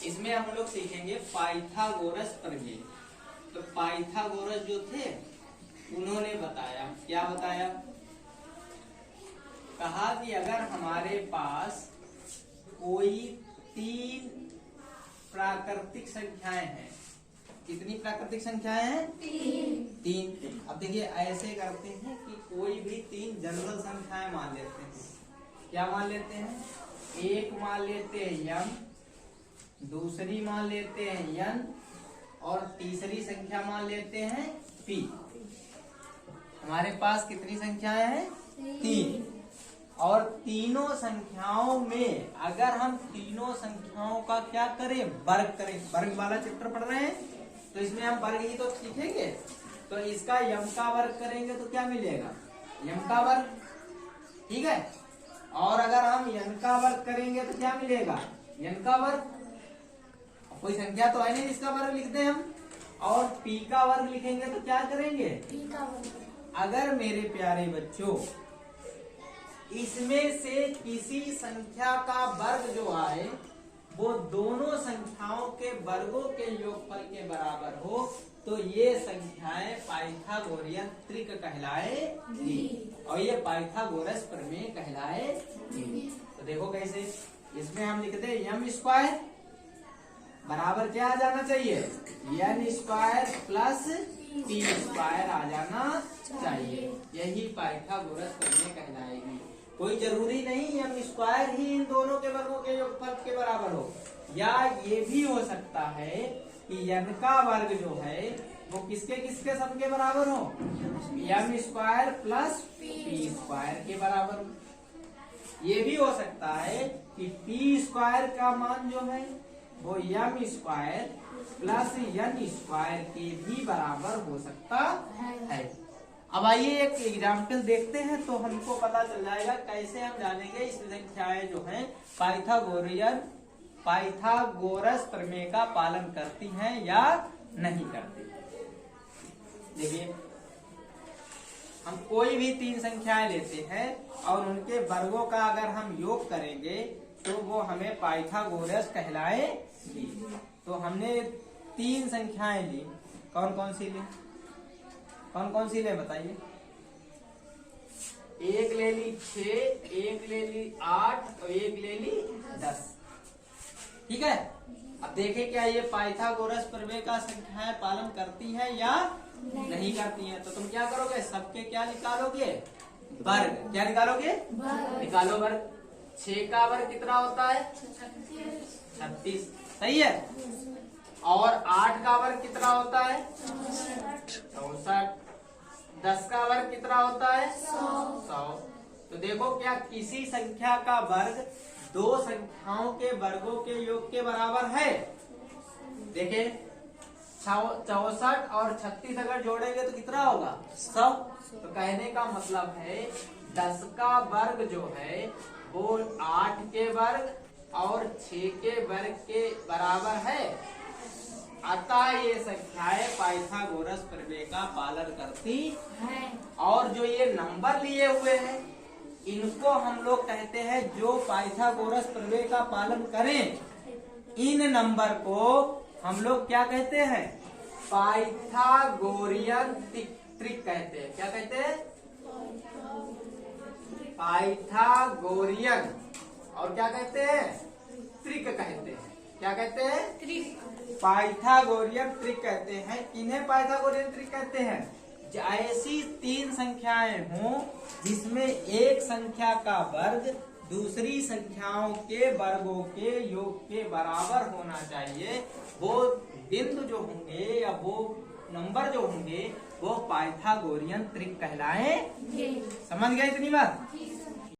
इसमें हम लोग सीखेंगे पाइथागोरस प्रमेय। तो पाइथागोरस जो थे उन्होंने बताया, क्या बताया, कहा कि अगर हमारे पास कोई 3 प्राकृतिक संख्याएं हैं, कितनी प्राकृतिक संख्याएं हैं? 3। अब देखिए ऐसे करते हैं कि कोई भी 3 जनरल संख्याएं मान लेते हैं। क्या मान लेते हैं? एक मान लेते हैं m, दूसरी मान लेते हैं n और तीसरी संख्या मान लेते हैं p। हमारे पास कितनी संख्याएं हैं? 3। और तीनों संख्याओं में अगर हम तीनों संख्याओं का क्या करें? वर्ग करें। वर्ग वाला चैप्टर पढ़ रहे हैं तो इसमें हम वर्ग ही तो सीखेंगे। तो इसका यम का वर्ग करेंगे तो क्या मिलेगा? यम का वर्ग, ठीक है। और अगर हम यन का वर्ग करेंगे तो क्या मिलेगा? यन का वर्ग। कोई संख्या तो है नहीं इसका वर्ग लिखते हैं हम। और पी का वर्ग लिखेंगे तो क्या करेंगे? पी का वर्ग। अगर मेरे प्यारे बच्चों इसमें से किसी संख्या का वर्ग जो आए वो दोनों संख्याओं के वर्गों के योगफल के बराबर हो तो ये संख्याएं पाइथागोरियन त्रिक कहलाएगी और ये पाइथागोरस प्रमेय कहलाएगी। तो देखो कैसे, इसमें हम लिखते हैं यम स्क्वायर बराबर क्या आ जाना चाहिए? N square plus P square आ जाना चाहिए। यही पाइथागोरस प्रमेय कहलाएगी। कोई जरूरी नहीं एम स्क्वायर ही इन दोनों के वर्गों के योगफल के बराबर हो, या ये भी हो सकता है कि एन का वर्ग जो है वो किसके किसके सब के बराबर हो? M square plus P square के बराबर हो। ये भी हो सकता है कि पी स्क्वायर का मान जो है वो M square plus N square के भी बराबर हो सकता है। अब आइए एक एग्जाम्पल देखते हैं तो हमको पता चल जाएगा कैसे हम जानेंगे इस संख्याएं जो हैं पाइथागोरस प्रमेय का पालन करती हैं या नहीं करती। देखिए हम कोई भी 3 संख्याएं लेते हैं और उनके वर्गों का अगर हम योग करेंगे तो वो हमें पाइथागोरस कहलाएगी। तो हमने 3 संख्याएं ली, कौन कौन सी ली? कौन कौन सी ले बताइए? एक ले ली 6, एक ले ली 8 और एक ले ली 10। ठीक है। अब देखें क्या ये पाइथागोरस प्रमेय का संख्याएं पालन करती है या नहीं करती है। तो तुम क्या करोगे? सबके क्या निकालोगे? वर्ग। क्या निकालोगे? निकालो वर्ग। 6 का वर्ग कितना होता है? 36। सही है। और 8 का वर्ग कितना होता है? 64। 10 का वर्ग कितना होता है? 100। तो देखो क्या किसी संख्या का वर्ग 2 संख्याओं के वर्गों के योग के बराबर है? देखें 64 और 36 अगर जोड़ेंगे तो कितना होगा? 100। तो कहने का मतलब है 10 का वर्ग जो है वो 8 के वर्ग और 6 के वर्ग के बराबर है। अतः ये संख्याएं पाइथागोरस प्रमेय का पालन करती हैं। और जो ये नंबर लिए हुए हैं इनको हम लोग कहते हैं जो पाइथागोरस प्रमेय का पालन करें, इन नंबर को हम लोग क्या कहते हैं? पाइथागोरियन त्रिक कहते हैं। क्या कहते हैं? पाइथागोरियन। और क्या कहते हैं? त्रिक कहते हैं। क्या कहते हैं? त्रिक। पाइथागोरियन त्रिक कहते हैं। इन्हें पाइथागोरियन त्रिक कहते हैं ऐसी 3 संख्याएं हों जिसमें एक संख्या का वर्ग दूसरी संख्याओं के वर्गों के योग के बराबर होना चाहिए। वो बिंदु जो होंगे या वो नंबर जो होंगे वो पाइथागोरियन त्रिक कहलाएंगे। समझ गए इतनी बात?